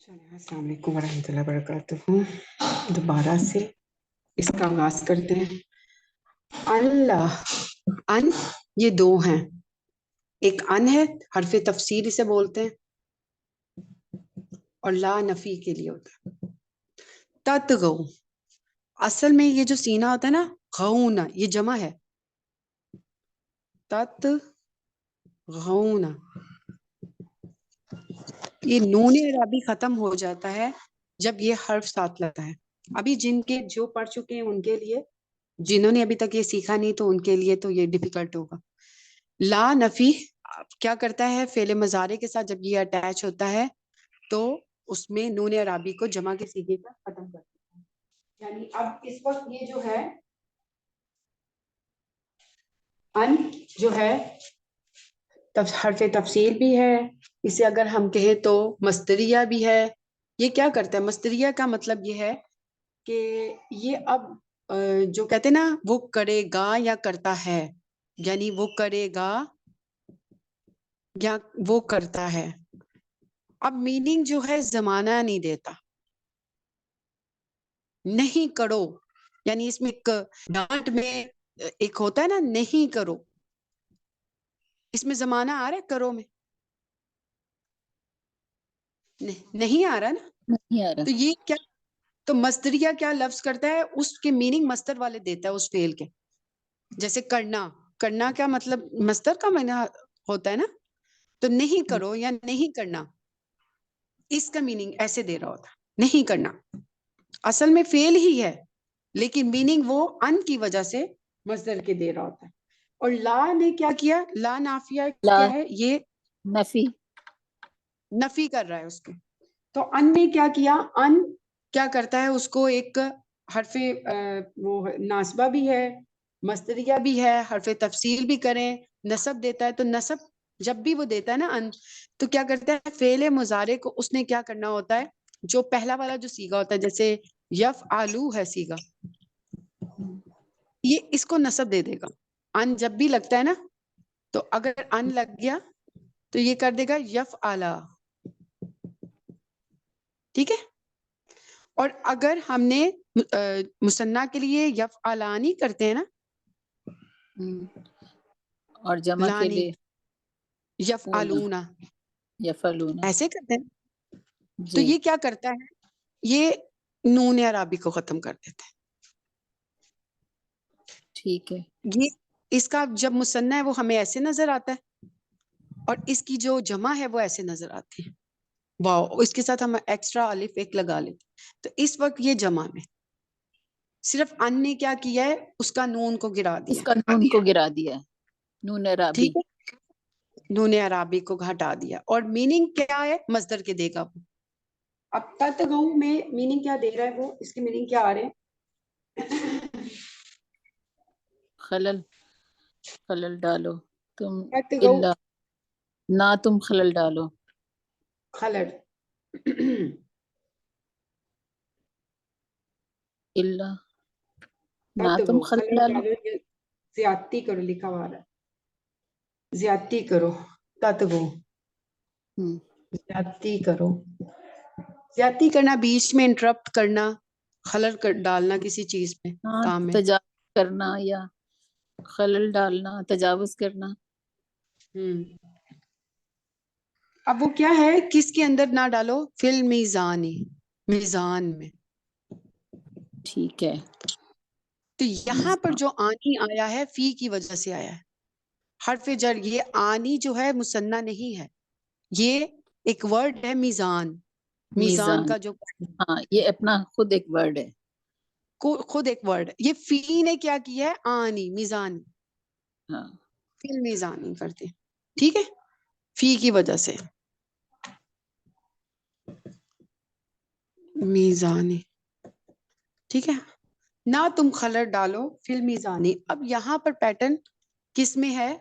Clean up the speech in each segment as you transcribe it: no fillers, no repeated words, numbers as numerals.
چلیے السلام علیکم ورحمۃ اللہ وبرکاتہ. دوبارہ سے اس کا آغاز کرتے ہیں. اللہ ان یہ دو ہیں. ایک ان ہے حرف تفصیل اسے بولتے ہیں اور لا نفی کے لیے ہوتا ہے. تتغو اصل میں یہ جو سینہ ہوتا ہے نا غونا یہ جمع ہے. تتغونا یہ نون عربی ختم ہو جاتا ہے جب یہ حرف ساتھ لگتا ہے. ابھی جن کے جو پڑھ چکے ہیں ان کے لیے، جنہوں نے ابھی تک یہ سیکھا نہیں تو ان کے لیے تو یہ ڈیفیکلٹ ہوگا. لا نفی کیا کرتا ہے؟ فعل مضارع کے ساتھ جب یہ اٹیچ ہوتا ہے تو اس میں نون عربی کو جمع کے سیغے کا ختم کر دیتا ہے. یعنی اب اس وقت یہ جو ہے ان جو ہے حرف تفصیل بھی ہے، اسے اگر ہم کہیں تو مصدریہ بھی ہے. یہ کیا کرتا ہے؟ مصدریہ کا مطلب یہ ہے کہ یہ اب جو کہتے ہیں نا وہ کرے گا یا کرتا ہے، یعنی وہ کرے گا یا وہ کرتا ہے. اب میننگ جو ہے زمانہ نہیں دیتا. نہیں کرو یعنی اس میں ڈانٹ میں ایک ہوتا ہے نا نہیں کرو، اس میں زمانہ آ رہا ہے کرو میں؟ نہیں آ رہا نا. نہیں آ رہا. تو یہ کیا، تو مصدریہ کیا لفظ کرتا ہے؟ اس کے میننگ مصدر والے دیتا ہے اس فعل کے. جیسے کرنا، کرنا کیا مطلب مصدر کا معنی ہوتا ہے نا. تو نہیں کرو یا نہیں کرنا، اس کا میننگ ایسے دے رہا ہوتا ہے نہیں کرنا. اصل میں فعل ہی ہے لیکن میننگ وہ ان کی وجہ سے مصدر کے دے رہا ہوتا ہے. اور لا نے کیا کیا؟ لا نافیہ لا کیا ہے؟ یہ نفی نفی کر رہا ہے اس کے. تو ان نے کیا کیا؟ ان کیا کرتا ہے؟ اس کو ایک حرف وہ ناسبہ بھی ہے، مصدریہ بھی ہے، حرف تفصیل بھی کریں، نصب دیتا ہے. تو نصب جب بھی وہ دیتا ہے نا ان، تو کیا کرتا ہے؟ فعل مضارع کو اس نے کیا کرنا ہوتا ہے؟ جو پہلا والا جو سیگا ہوتا ہے، جیسے یفعلو ہے سیگا، یہ اس کو نصب دے دے گا. ان جب بھی لگتا ہے نا تو اگر ان لگ گیا تو یہ کر دے گا یفعلا. ٹھیک ہے. اور اگر ہم نے مثنیٰ کے لیے یفعلانی کرتے ہیں نا، اور جمع کے لانی لیے یفعلون یفعلون. ایسے کرتے ہیں تو جی یہ کیا کرتا ہے؟ یہ نون عربی کو ختم کر دیتا ہے. ٹھیک ہے. یہ اس کا جب مثنیٰ ہے وہ ہمیں ایسے نظر آتا ہے اور اس کی جو جمع ہے وہ ایسے نظر آتی ہے. واو، اس کے ساتھ ہم ایکسٹرا الف ایک لگا لیتے. تو اس وقت یہ جمع میں صرف ان نے کیا کیا ہے؟ اس کا نون کو گرا اس دیا. کا نون کو گرا دیا ہے، نون عربی. ٹھیک ہے، نون عربی کو ہٹا دیا. اور میننگ کیا ہے؟ مصدر کے دے گا وہ. اب تتغو میں میننگ کیا دے رہا ہے وہ؟ اس کی میننگ کیا آ رہے ہیں؟ خلل، خلل ڈالو تم. تتغو اللہ نہ تم خلل ڈالو. خلل اللہ نہ تم تتغو خلل خلل ڈالو. ڈالو، یہ زیادتی کرو لکھا ہوا ہے، زیادتی کرو. تتغو زیادتی کرو. زیادتی کرنا، بیچ میں انٹرپٹ کرنا، خلل ڈالنا کسی چیز میں، ہاں، کام میں. تجاوز کرنا یا خلل ڈالنا، تجاوز کرنا. اب وہ کیا ہے؟ کس کے اندر نہ ڈالو؟ فی المیزانی، میزان میں. ٹھیک ہے. تو یہاں پر جو آنی آیا ہے فی کی وجہ سے آیا ہے. حرف جر، یہ آنی جو ہے مثنیٰ نہیں ہے، یہ ایک ورڈ ہے میزان. میزان میزان. کا جو ہاں، یہ اپنا خود ایک ورڈ ہے. خود ایک ورڈ ہے. یہ فی نے کیا کیا ہے؟ آنی، میزان، ہاں فی المیزانی کرتے. ٹھیک ہے، فی کی وجہ سے میزانی. ٹھیک ہے، نہ تم خلل ڈالو فی المیزانی. اب یہاں پر پیٹرن کس میں ہے؟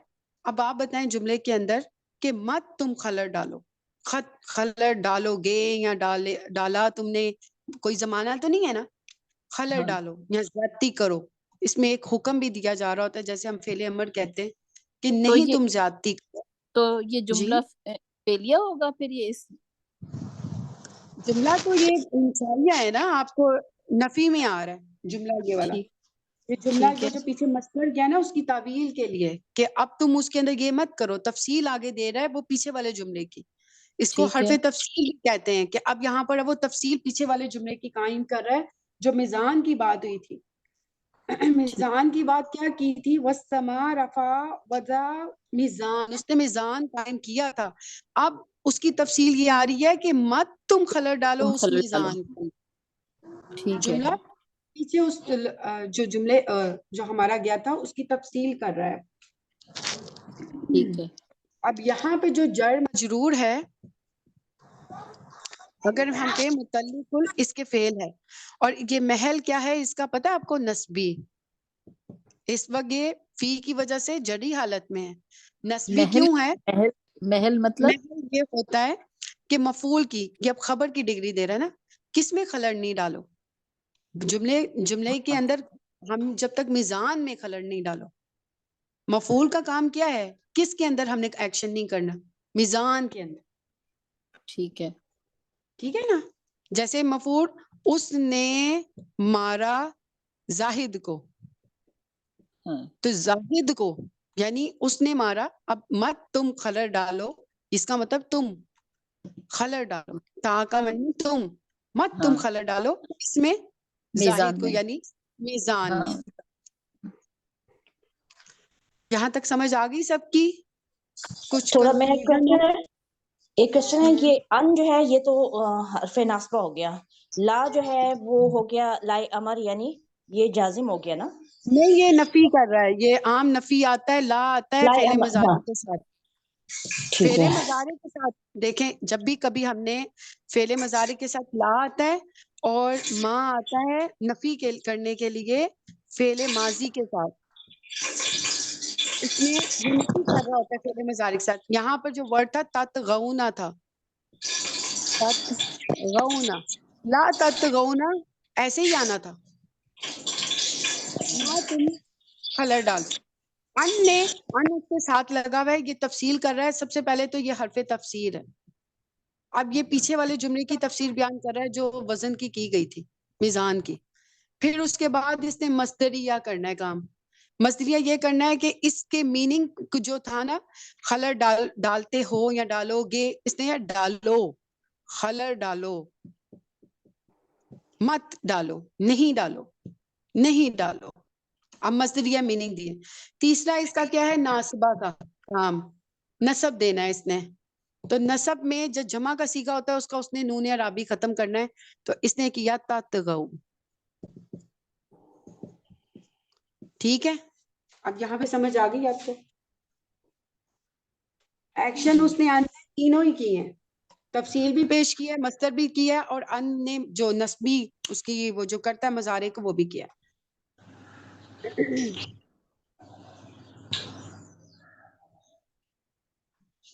اب آپ بتائیں جملے کے اندر کہ مت تم خلل ڈالو. خلل ڈالو گے یا ڈالا تم نے، کوئی زمانہ تو نہیں ہے نا. خلل ہاں. ڈالو یا زیادتی کرو، اس میں ایک حکم بھی دیا جا رہا ہوتا ہے، جیسے ہم فعل امر کہتے ہیں کہ تو نہیں یہ تم زیادتی کرو. تو یہ جی جملہ فعلیہ ہوگا پھر یہ اس جملہ تو یہ انشائیہ ہے نا، آپ کو نفی میں آ رہا ہے جملہ یہ والا. ٹھیک یہ جملہ ٹھیک یہ ہے جو پیچھے مصدر گیا نا اس کی تعویل کے لیے کہ اب تم اس کے اندر یہ مت کرو، تفصیل آگے دے رہا ہے وہ پیچھے والے جملے کی. اس کو ٹھیک حرف ہے تفصیل کہتے ہیں کہ اب یہاں پر وہ تفصیل پیچھے والے جملے کی قائم کر رہا ہے جو میزان کی بات ہوئی تھی. میزان کی بات کیا کی تھی؟ وَالسَّمَاءَ رَفَعَ وَضَعَ میزان، اس نے میزان قائم کیا تھا. اب اس کی تفصیل یہ آ رہی ہے کہ مت تم خلل ڈالو تم اس خلل ڈالو. میزان کو. ٹھیک ہے جملہ پیچھے اس جو جملے جو ہمارا گیا تھا اس کی تفصیل کر رہا ہے. ٹھیک ہے. اب یہاں پہ جو جر مجرور ہے اگر ہم کہیں متعلق اس کے فعل ہے، اور یہ محل کیا ہے اس کا پتہ آپ کو؟ نسبی. اس وقت یہ فی کی وجہ سے جڑی حالت میں ہے. نسبی محل کیوں ہے؟ محل محل مطلب محل یہ ہوتا ہے کہ مفعول کی جب خبر کی ڈگری دے رہا ہے نا، کس میں خلل نہیں ڈالو. جملے کے اندر ہم جب تک میزان میں خلل نہیں ڈالو. مفعول کا کام کیا ہے؟ کس کے اندر ہم نے ایکشن نہیں کرنا؟ میزان کے اندر. ٹھیک ہے. ٹھیک ہے نا؟ جیسے مفعول اس نے مارا زاہد کو، ہاں تو زاہد کو یعنی اس نے مارا. اب مت تم خلل ڈالو، اس کا مطلب تم خلل ڈالو. تا کا معنی تم، مت تم ہاں خلل ڈالو اس میں میزان زاہد کو میں. یعنی میزان ہاں میں. یہاں تک سمجھ آ گئی سب کی؟ کچھ تھوڑا میرا کنفیوژن کوشچن ہے، ایک کوشچن ہے ہے؟ کہ ان جو ہے یہ تو حرف ناصبہ ہو گیا، لا جو ہے وہ ہو گیا لائے امر، یعنی یہ جازم ہو گیا نا. نہیں، یہ نفی کر رہا ہے. یہ عام نفی آتا ہے، لا آتا ہے لائے فعل امر، ہاں مضارع کے ساتھ. ٹھیک فعل ہے. مضارع کے ساتھ دیکھیں، جب بھی کبھی ہم نے فعل مضارع کے ساتھ لا آتا ہے اور ما آتا ہے نفی کرنے کے لیے فعل ماضی کے ساتھ، اس میں یہ نفی کر رہا ہوتا ہے فعل مضارع کے ساتھ. یہاں پر جو ورڈ تھا تتغونا تھا، تتغونا، لا تتغونا ایسے ہی آنا تھا. نہ تم خلل ڈال. ان نے ان اس کے ساتھ لگا ہوا ہے، یہ تفصیل کر رہا ہے. سب سے پہلے تو یہ حرف تفسیر ہے. اب یہ پیچھے والے جملے کی تفسیر بیان کر رہا ہے جو وزن کی گئی تھی، میزان کی. پھر اس کے بعد اس نے مصدریہ کرنا ہے کام. مصدریہ یہ کرنا ہے کہ اس کے میننگ جو تھا نا، خلل ڈالتے ہو یا ڈالو گے، اس نے ڈالو، خلل ڈالو، مت ڈالو، نہیں ڈالو، نہیں ڈالو. اب مصدریہ میننگ دیے. تیسرا اس کا کیا ہے؟ ناصبہ کا کام، نصب دینا ہے اس نے. تو نصب میں جب جمع کا صیغہ ہوتا ہے اس کا اس نے نون عرابی ختم کرنا ہے. تو اس نے کیا تتغو. ٹھیک ہے؟ اب یہاں پہ سمجھ آ گئی آپ کو؟ ایکشن اس نے تینوں ہی کیے ہیں، تفصیل بھی پیش کی ہے، مصدر بھی کیا ہے، اور ان نے جو نسبی اس کی وہ جو کرتا ہے مضارع کو وہ بھی کیا.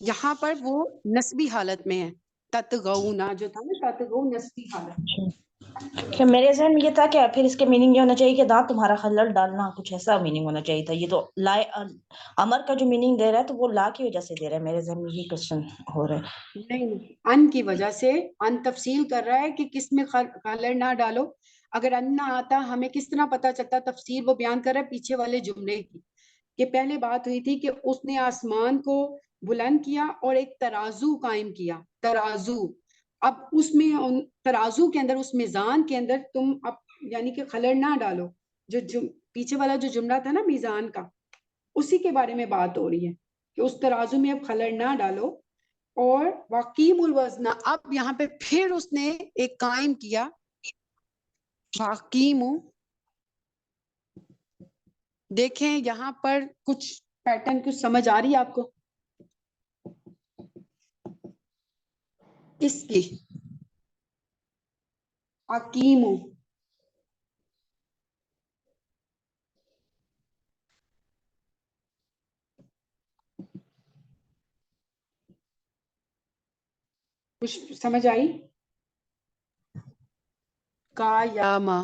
یہاں پر وہ نسبی حالت میں ہے. تتغونا جو تھا نا، تتغو نسبی حالت. کہ میرے ذہن میں یہ تھا کہ پھر اس کے میننگ یہ ہونا چاہیے کہ نہ تمہارا خلل ڈالنا، کچھ ایسا میننگ ہونا چاہیے تھا. یہ تو لائے امر کا جو میننگ دے رہا ہے تو وہ لا کی وجہ سے دے رہا ہے. میرے ذہن میں یہ کوشچن ہو رہا ہے. نہیں، ان کی وجہ سے. ان تفصیل کر رہا ہے کہ کس میں خلل نہ ڈالو. اگر ان نہ آتا ہمیں کس طرح پتا چلتا؟ تفصیل وہ بیان کر رہا ہے پیچھے والے جملے کی. کہ پہلے بات ہوئی تھی کہ اس نے آسمان کو بلند کیا اور ایک ترازو قائم کیا. ترازو، اب اس میں ترازو کے اندر، اس میزان کے اندر تم اب یعنی کہ خلل نہ ڈالو. جو پیچھے والا جو جملہ تھا نا میزان کا، اسی کے بارے میں بات ہو رہی ہے کہ اس ترازو میں اب خلل نہ ڈالو. اور واقیم الوزن، اب یہاں پہ پھر اس نے ایک قائم کیا واقیم. دیکھیں یہاں پر کچھ پیٹرن کچھ سمجھ آ رہی ہے آپ کو اس کی؟ حکیم، کچھ سمجھ آئی؟ کا یا ما،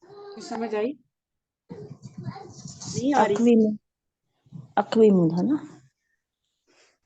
کچھ سمجھ آئی؟ نہیں آ رہی؟ اقویم، اقویم تھا نا.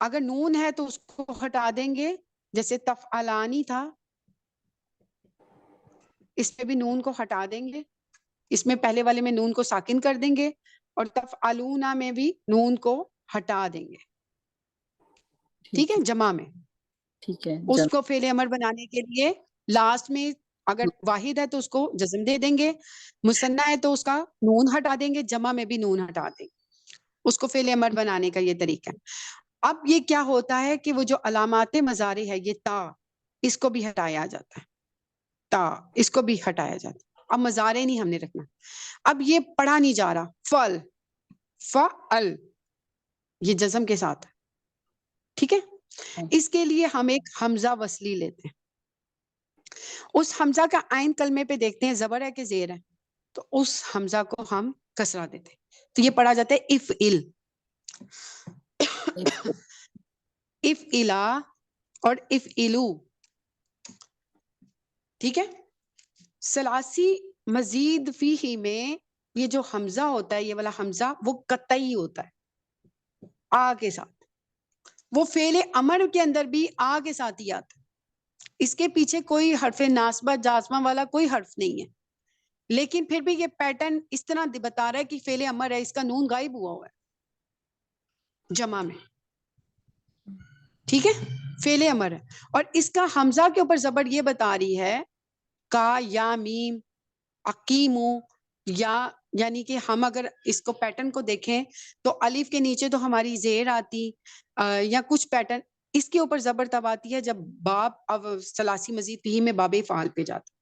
اگر نون ہے تو اس کو ہٹا دیں گے، جیسے تفعلانی تھا، اس میں بھی نون کو ہٹا دیں گے، اس میں پہلے والے میں نون کو ساکن کر دیں گے، اور تفعلون میں بھی نون کو ہٹا دیں گے، ٹھیک ہے، جمع میں. ٹھیک ہے. اس کو فعل امر بنانے کے لیے لاسٹ میں اگر واحد ہے تو اس کو جزم دے دیں گے، مثنیٰ ہے تو اس کا نون ہٹا دیں گے، جمع میں بھی نون ہٹا دیں گے. اس کو فعل امر بنانے کا یہ طریقہ ہے. اب یہ کیا ہوتا ہے کہ وہ جو علامات مضارع ہے، یہ تا، اس کو بھی ہٹایا جاتا ہے، تا اس کو بھی ہٹایا جاتا ہے. اب مضارع نہیں ہم نے رکھنا. اب یہ پڑھا نہیں جا رہا، فل، فعل، یہ جزم کے ساتھ، ٹھیک ہے. اس کے لیے ہم ایک حمزہ وصلی لیتے ہیں. اس حمزہ کا عین کلمے پہ دیکھتے ہیں زبر ہے کہ زیر ہے، تو اس حمزہ کو ہم کسرہ دیتے ہیں. تو یہ پڑھا جاتا ہے افعل، افعلا اور افعلو، ٹھیک ہے. ثلاثی مزید فیہ میں یہ جو حمزہ ہوتا ہے، یہ والا حمزہ وہ قطعی ہوتا ہے، آ کے ساتھ. وہ فعل امر کے اندر بھی آ کے ساتھ ہی آتا ہے، اس کے پیچھے کوئی حرف ناصبہ جازمہ والا کوئی حرف نہیں ہے. لیکن پھر بھی یہ پیٹرن اس طرح بتا رہا ہے کہ فعل امر ہے، اس کا نون غائب ہوا ہوا ہے جمع میں، ٹھیک ہے، فعل امر ہے. اور اس کا حمزہ کے اوپر زبر یہ بتا رہی ہے کا یا میم اقیمو، یا یعنی کہ ہم اگر اس کو پیٹرن کو دیکھیں تو الف کے نیچے تو ہماری زیر آتی، یا کچھ پیٹرن اس کے اوپر زبر تب آتی ہے جب باب اب ثلاثی مزید فیہ میں باب فعال پہ جاتا،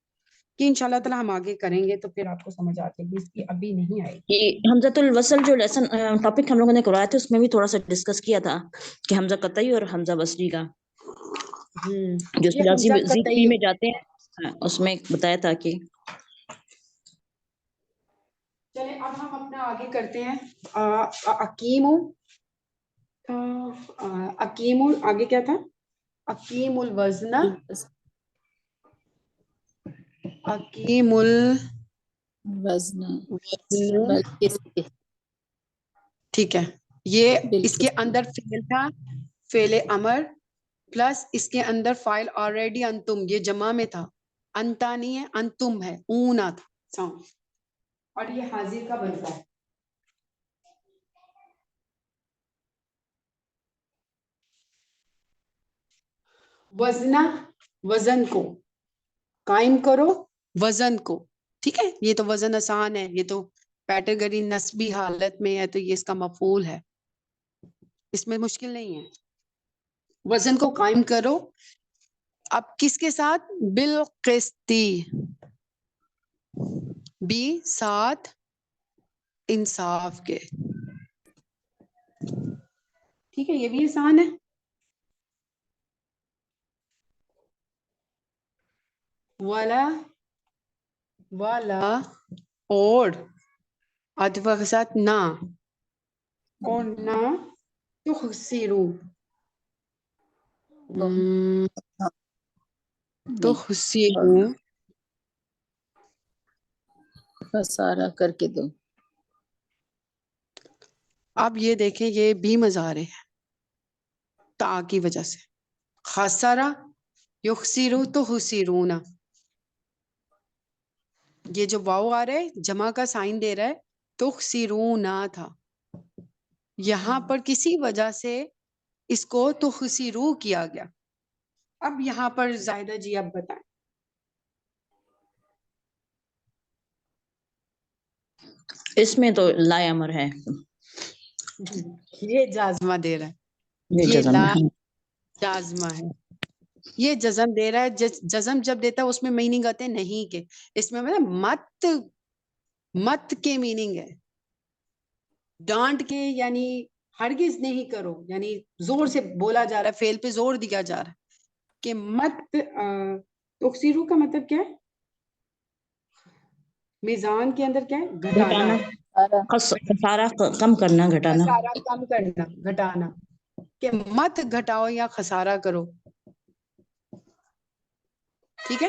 کہ انشاءاللہ تعالی ہم آگے کریں گے تو پھر آپ کو سمجھ آ جائے گی، اس کی ابھی نہیں آئے گی. یہ حمزۃ الوصل جو لیسن ٹاپک ہم لوگوں نے کرایا تھا، اس میں بھی تھوڑا سا ڈسکس کیا تھا کہ حمزہ قطعی اور حمزہ وصلی کا جو یہ ثلاثی حمزہ مزید قطعی فی میں ہوتا جاتے ہیں، اس میں بتایا تھا کہ چلیں اب ہم اپنا آگے کرتے ہیں. اقیم، اقیم آگے کیا تھا؟ اقیم الوزن، اقیم وزن الوزن، بلکہ ٹھیک ہے. یہ اس کے بالکل اندر فعل تھا، فعل امر پلس اس کے اندر فاعل آلریڈی انتم، یہ جمع میں تھا، انتا نہیں ہے، انتم ہے، اونا تھا ساؤنڈ، اور یہ حاضر کا بنتا ہے. وزنہ، وزن کو قائم کرو، وزن کو، ٹھیک ہے. یہ تو وزن آسان ہے، یہ تو کیٹیگری نسبی حالت میں ہے تو یہ اس کا مفعول ہے، اس میں مشکل نہیں ہے. وزن کو قائم کرو، اب کس کے ساتھ؟ بالقسطی، بی ساتھ انصاف کے، ٹھیک ہے. یہ بھی آسان ہے. والا، والا اور عطف کے ساتھ نہ، اور نہ تخسرو، تخسرو، خسارہ کر کے دو. اب یہ دیکھیں یہ بھی مظاہرے ہیں تا کی وجہ سے. خسارہ، یخسرو، تخسرون، یہ جو واو آ رہا ہے جمع کا سائن دے رہا ہے، تخسرون تھا، یہاں پر کسی وجہ سے اس کو تخسرو کیا گیا. اب یہاں پر زائدہ جی اب بتائیں. اس میں تو لا امر ہے، یہ جازمہ دے رہا ہے، یہ یہ جزم لا ہے. جازمہ ہے، یہ جزم دے رہا ہے. جزم جب دیتا ہے اس میں میننگ آتے ہیں نہیں کے، اس میں مطلب مت، مت کے میننگ ہے، ڈانٹ کے، یعنی ہرگز نہیں کرو، یعنی زور سے بولا جا رہا ہے، فعل پہ زور دیا جا رہا ہے کہ مت. تکسیرو کا مطلب کیا ہے؟ میزان کے اندر کیا ہے؟ گھٹانا، گھٹانا، خسارہ کم کرنا، گھٹانا. خسارہ کم کرنا، گھٹانا، کہ مت گھٹاؤ یا خسارہ کرو، ٹھیک ہے.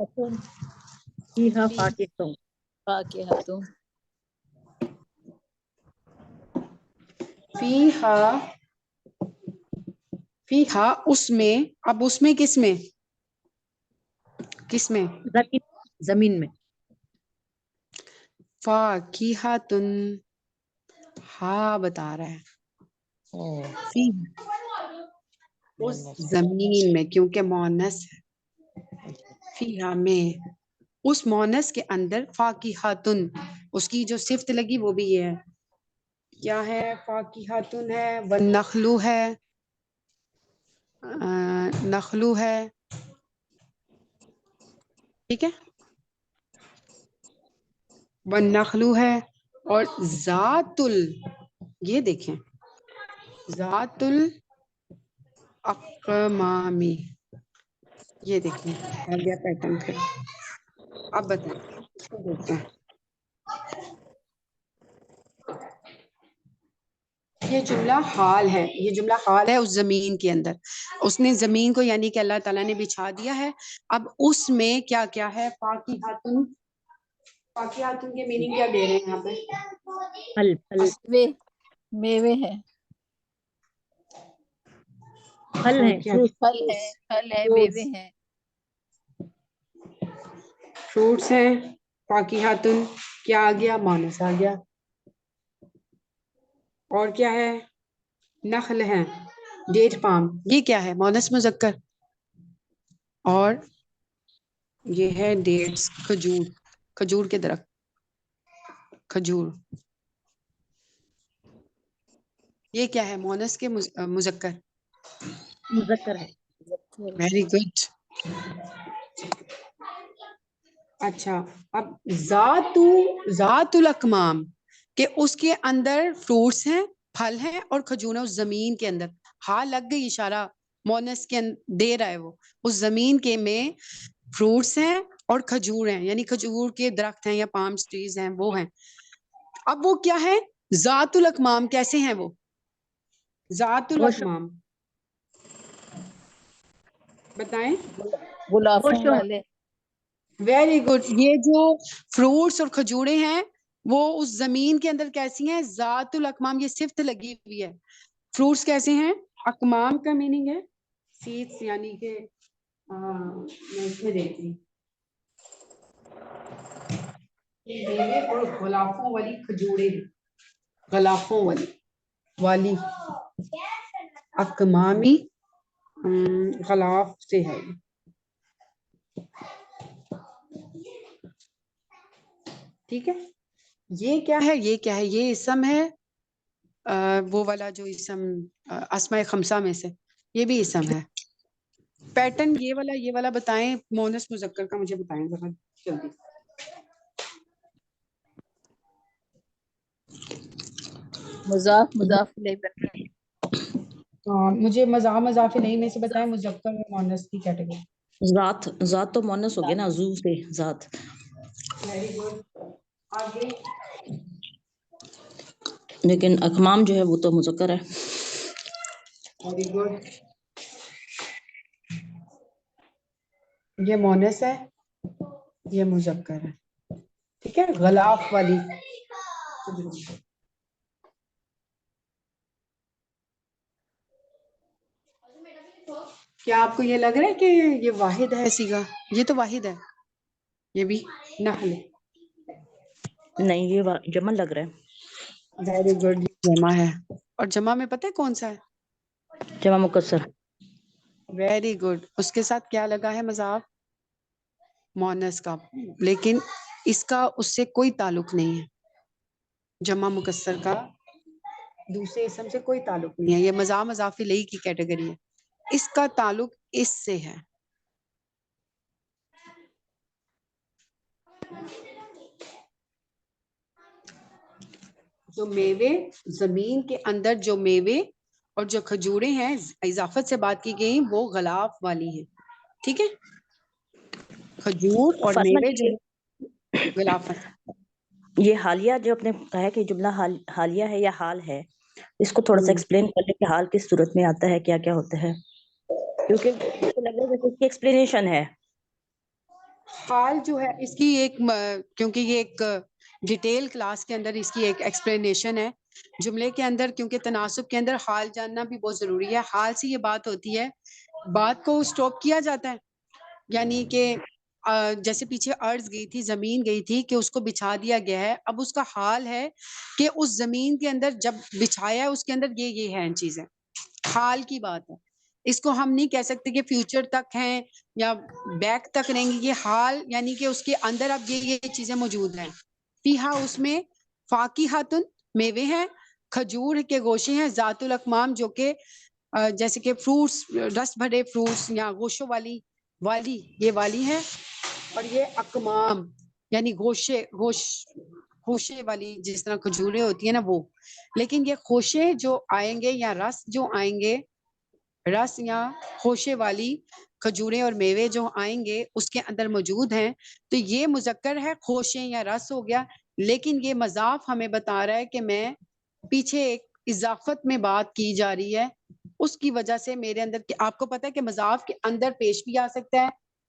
فیہا فاکہۃ، فاکہۃ، فیہا اس میں، اب اس میں کس میں، کس میں، زمین میں، فاکہۃن، ہاں بتا رہا ہے فی اس زمین میں، کیونکہ مونس ہے، فیہا میں، اس مونس کے اندر فاکہۃن، اس کی جو صفت لگی وہ بھی یہ ہے، کیا ہے، فاکہۃن ہے، والنخلو ہے، نخلو ہے، ٹھیک ہے، والنخلو ہے، اور ذات یہ دیکھیں، ذات الاقمامی، یہ دیکھیں آ گیا پیٹرن پھر، اب بتائیں اس کو دیکھتے ہیں، یہ جملہ حال ہے، یہ جملہ حال ہے اس زمین کے اندر، اس نے زمین کو یعنی کہ اللہ تعالیٰ نے بچھا دیا ہے، اب اس میں کیا کیا ہے، فاکہۃن، فاکہۃن کے میننگ کیا دے رہے ہیں یہاں پہ، پھل پھل میوے ہیں، پھل ہیں، فروٹ، پھل ہے، میوے ہیں، فروٹس ہیں، فاکہۃن، کیا آ گیا، مونس آ گیا، اور کیا ہے، نخل ہے، ڈیٹ پام، یہ کیا ہے، مونس مذکر، اور یہ ہے ڈیٹس، کھجور، کھجور کے درخت، کھجور، یہ کیا ہے، مونس کے مذکر، مذکر ہے، ویری گڈ، اچھا، اب ذات الاکمام، کہ اس کے اندر فروٹس ہیں، پھل ہیں اور کھجور ہیں، اس زمین کے اندر، ہاں لگ گئی اشارہ، مونس کے دے رہا ہے وہ، اس زمین کے میں فروٹس ہیں اور کھجور ہیں، یعنی کھجور کے درخت ہیں یا پام ٹریز ہیں، وہ ہیں، اب وہ کیا ہے، ذات الاکمام، کیسے ہیں وہ، ذات الاکمام، بتائیں، غلافوں گوشت والے، ویری گڈ، یہ جو فروٹس اور کھجورے ہیں وہ اس زمین کے اندر کیسی ہیں، ذات الاکمام، یہ صفت لگی ہوئی ہے، فروٹس کیسے ہیں، اکمام کا میننگ ہے سیڈس، یعنی کہ میں اس میں دیکھتی ہوں، اور غلافوں والی کھجورے، غلافوں والی اکمامی، غلاف سے ہے، ٹھیک ہے، یہ کیا ہے، یہ کیا ہے، یہ اسم ہے، وہ والا جو اسم اسماء خمسہ میں سے، یہ بھی اسم ہے، پیٹرن یہ والا بتائیں، مونس مذکر کا مجھے بتائیں ذرا جلدی، مضاف الیہ بن رہے ہیں، مجھے مضاف الیہ میں سے بتائیں، مذکر اور مونس کی کیٹیگری، ذات تو مونس ہو گیا نا، زو سے ذات، ویری گڈ، آگے، لیکن اکمام جو ہے وہ تو مذکر ہے، ویری گڈ، یہ مونس ہے، یہ مذکر ہے، ٹھیک ہے، غلاف والی، کیا آپ کو یہ لگ رہا ہے کہ یہ واحد ہے سیگا، یہ تو واحد ہے، یہ بھی نحل، نہیں یہ جمع لگ رہا ہے، ویری گڈ، جمع ہے، اور جمع میں پتہ ہے کون سا ہے، جمع مکسر، ویری گڈ، اس کے ساتھ کیا لگا ہے، مضاف، مونس کا، لیکن اس کا اس سے کوئی تعلق نہیں ہے، جمع مکسر کا دوسرے اسم سے کوئی تعلق نہیں ہے، یہ مضاف الیہ کی کیٹیگری ہے، اس کا تعلق اس سے ہے، جو میوے زمین کے اندر، جو میوے اور جو کھجورے ہیں اضافت سے بات کی گئی، وہ غلاف والی ہیں، ٹھیک ہے، کھجور اور فاطمہ میوے جی جو غلافت، یہ حالیہ جو آپ نے کہا ہے کہ جملہ حالیہ ہے یا حال ہے، اس کو تھوڑا سا ایکسپلین کر لیں کہ حال کس صورت میں آتا ہے، کیا کیا ہوتا ہے، کیونکہ مجھے لگ رہا ہے جیسے اس کی ایکسپلینیشن ہے، حال جو ہے اس کی ایک کیونکہ یہ ایک ڈیٹیل کلاس کے اندر اس کی ایک ایکسپلینیشن ہے جملے کے اندر، کیونکہ تناسب کے اندر حال جاننا بھی بہت ضروری ہے. حال سے یہ بات ہوتی ہے، بات کو اسٹاپ کیا جاتا ہے، یعنی کہ جیسے پیچھے ارض گئی تھی، زمین گئی تھی کہ اس کو بچھا دیا گیا ہے، اب اس کا حال ہے کہ اس زمین کے اندر جب بچھایا ہے اس کے اندر یہ ہیں چیزیں، حال کی بات ہے. اس کو ہم نہیں کہہ سکتے کہ فیوچر تک ہیں یا بیک تک رہیں گی، یہ حال یعنی کہ اس کے اندر اب یہ چیزیں موجود ہیں. فیہا اس میں فاکہۃ میوے ہیں، کھجور کے گوشے ہیں، ذات الاکمام جو کہ جیسے کہ فروٹس، رس بھرے فروٹس یا گوشوں والی یہ والی ہے، اور یہ اکمام یعنی گوشے والی جس طرح کھجوریں ہوتی ہیں نا وہ. لیکن یہ خوشے جو آئیں گے یا رس جو آئیں گے، رس یا خوشے والی کھجوریں اور میوے جو آئیں گے اس کے اندر موجود ہیں، تو یہ مذکر ہے، خوشے یا رس ہو گیا. لیکن یہ مضاف ہمیں بتا رہا ہے کہ میں پیچھے ایک اضافت میں بات کی جا رہی ہے، اس کی وجہ سے میرے اندر، آپ کو پتا ہے کہ مضاف کے اندر پیش بھی آ سکتا ہے،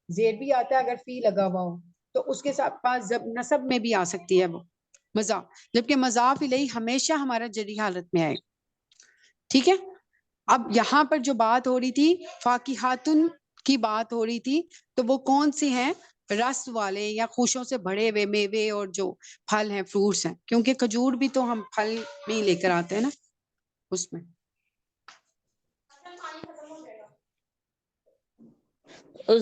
زیر بھی آتا ہے اگر فی لگا ہوا ہو، تو اس کے ساتھ پاس نصب میں بھی آ سکتی ہے وہ مضاف، جبکہ مضاف الیہ ہمیشہ ہمارا جری حالت میں آئے. ٹھیک ہے. اب یہاں پر جو بات ہو رہی تھی فاکہاتن کی بات ہو رہی تھی، تو وہ کون سے ہیں؟ رس والے یا خوشوں سے بڑے ہوئے میوے اور جو پھل ہیں، فروٹس ہیں، کیونکہ کھجور بھی تو ہم پھل میں لے کر آتے ہیں نا اس میں.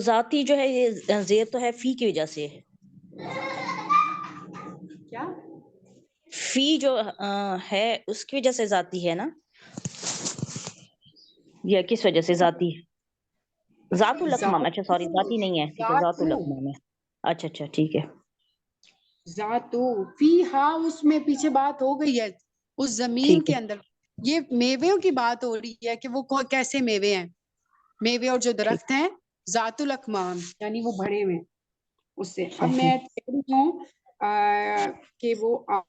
ذاتی جو ہے یہ زیر تو ہے فی کی وجہ سے، کیا فی جو ہے اس کی وجہ سے ذاتی ہے نا، یا کس وجہ سے ذاتی ہے؟ ذات الاکمام، اچھا سوری ذاتی نہیں ہے، ٹھیک ہے، ذات الاکمام ہے. اچھا ٹھیک ہے. ذاتو فی ہاں اس میں پیچھے بات ہو گئی ہے اس زمین ٹھیک کے ہے. اندر. یہ میووں کی بات ہو رہی ہے کہ وہ کیسے میوے ہیں، میوے اور جو ٹھیک درخت ہیں ذات الاکمام یعنی وہ بڑے ہوئے اس سے. اب صحیح. میں کہہ رہی ہوں کہ وہ